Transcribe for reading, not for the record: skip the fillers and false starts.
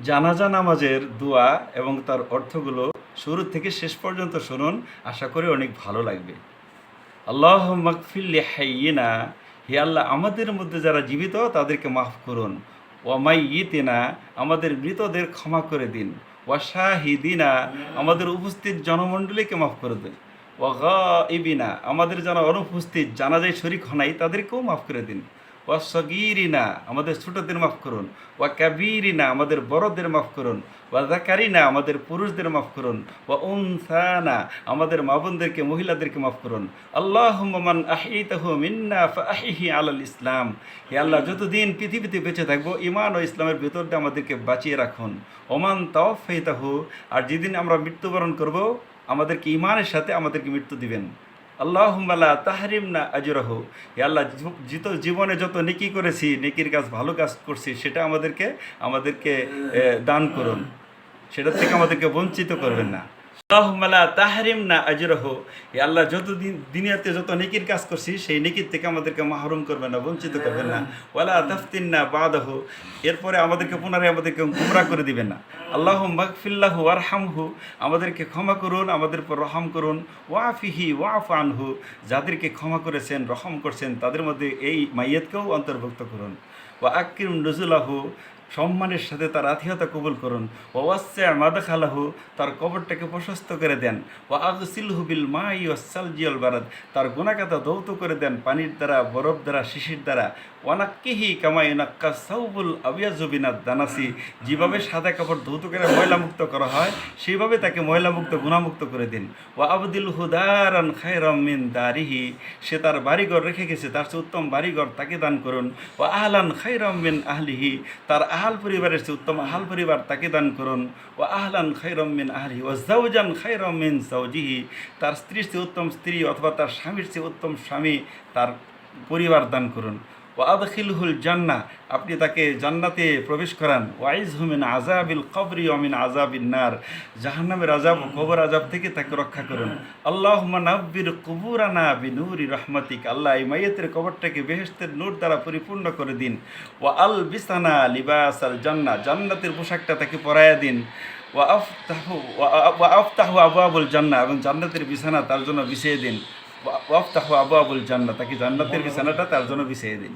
জানাজা নামাজের দোয়া এবং তার অর্থগুলো শুরু থেকে শেষ পর্যন্ত শুনুন, আশা করি অনেক ভালো লাগবে। আল্লাহুম্মা গফির লিহাইয়িনা, হে আল্লাহ আমাদের মধ্যে যারা জীবিত তাদেরকে মাফ করুন। ওয়া মাইয়িতিনা, আমাদের মৃতদের ক্ষমা করে দিন। ওয়া শাহিদিনা, আমাদের উপস্থিত জনমণ্ডলীকে মাফ করে দিন। ওয়া গাইবিনা, আমাদের যারা অনুপস্থিত জানাজায় শরীক হনাই তাদেরকেও মাফ করে দিন। ওয়া সগীরিনা, আমাদের ছোটদের মাফ করুন। ওয়া কাবীরিনা, আমাদের বড়দের মাফ করুন। ওয়া যাকারিনা, আমাদের পুরুষদের মাফ করুন। ওয়া উনসানা, আমাদের মা বোনদেরকে মহিলাদেরকে মাফ করুন। আল্লাহুম্মা মান আহইতাহু মিন্না ফাআহিহি আলাল ইসলাম, হে আল্লাহ যতদিন পৃথিবীতে বেঁচে থাকবো ইমান ও ইসলামের ভিতর দিয়ে আমাদেরকে বাঁচিয়ে রাখুন। ওমান তাওফাইতাহু, আর যেদিন আমরা মৃত্যুবরণ করব আমাদেরকে ইমানের সাথে আমাদেরকে মৃত্যু দিবেন। আল্লাহুম্মা লা তাহরিমনা আজরাহু, হে আল্লাহ জীবনে যত নেকি করেছি, নেকির কাজ ভালো কাজ করছি, সেটা আমাদেরকে আমাদেরকে দান করুন, সেটার থেকে আমাদেরকে বঞ্চিত করবেন না। আল্লাহুম্মা লা তাহরিমনা আজরাহু, হে আল্লাহ দুনিয়াতে যত নেকির কাজ করছি সেই নেকির থেকে আমাদেরকে মাহরুম করবেন না, বঞ্চিত করবেন না। ওয়ালা তাফতিননা বাদাহু, এরপরে আমাদেরকে পুনরায় আমাদেরকে গুমরা করে দিবেন না। আল্লাহুম্মা গফিরলাহু ওয়ারহামহু, আমাদেরকে ক্ষমা করুন, আমাদের উপর রহম করুন। ওয়াফিহি ওয়াফু আনহু, যাদেরকে ক্ষমা করেছেন রহম করছেন তাদের মধ্যে এই মাইয়াতকেও অন্তর্ভুক্ত করুন। ওয়া আকরিম নুজুলাহু, সম্মানের সাথে তার আতিথ্যতা কবুল করুন। ওয়াসিআ মাদখালাহু, তার কবরটাকে প্রশস্ত করে দেন। ওয়া আগসিলহু বিল মাই ওয়াসসালজি ওয়াল বারাদ, তার গুনাহগাতা ধৌত করে দেন পানির দ্বারা, বরফ দ্বারা, শিশির দ্বারা। ওয়ানাক্কিহি কামা ইউনাক্কা সাউবুল আবিয়াযু বিনাদ দানাসি, যেভাবে সাদা কাপড় ধৌত করে ময়লামুক্ত করা হয় সেইভাবে তাকে ময়লামুক্ত গুনাহমুক্ত করে দিন। ওয়া আবদিলহু দারান খায়রাম মিন দারিহি, সে তার বাড়িঘর রেখে গেছে তার চেয়ে উত্তম বাড়িঘর তাকে দান করুন। ওয়া আহলান খায়রাম মিন আহলিহি, তার আহাল পরিবারের চেয়ে উত্তম আহাল পরিবার তাকে দান করুন। ওয়া আহলান খায়রাম মিন আহলিহি ওয়া যাওজান খায়রাম মিন যাওজিহি, তার স্ত্রীর চেয়ে উত্তম স্ত্রী অথবা তার স্বামীর চেয়ে উত্তম স্বামী তার পরিবার দান করুন। ওয়া আদখিলহুল জান্নাহ, আপনি তাকে জান্নাতে প্রবেশ করান। ওয়াইজহু মিন আযাবিল কবরি ওয়া মিন আযাবিন নার, জাহান্নামের আযাব ও কবর আযাব থেকে তাকে রক্ষা করুন। আল্লাহুম্মা নাব্বির কুবুরানা বিনূরি রাহমাতিক, আল্লাহ এই মাইয়াতের কবরটাকে বেহেশতের নূর দ্বারা পরিপূর্ণ করে দিন। ওয়া আলবিসানা লিবাসাল জান্নাহ, জান্নাতের পোশাকটা তাকে পরাইয়া দিন। ওয়া আফতাহু আবওয়াবুল জান্নাহ, এবং জান্নাতের বিছানা তার জন্য বিছিয়ে দিন। ওয়া আফতাহু আবওয়াবুল জান্নাহ, তাকে জান্নাতের বিছানাটা তার জন্য বিছিয়ে দিন।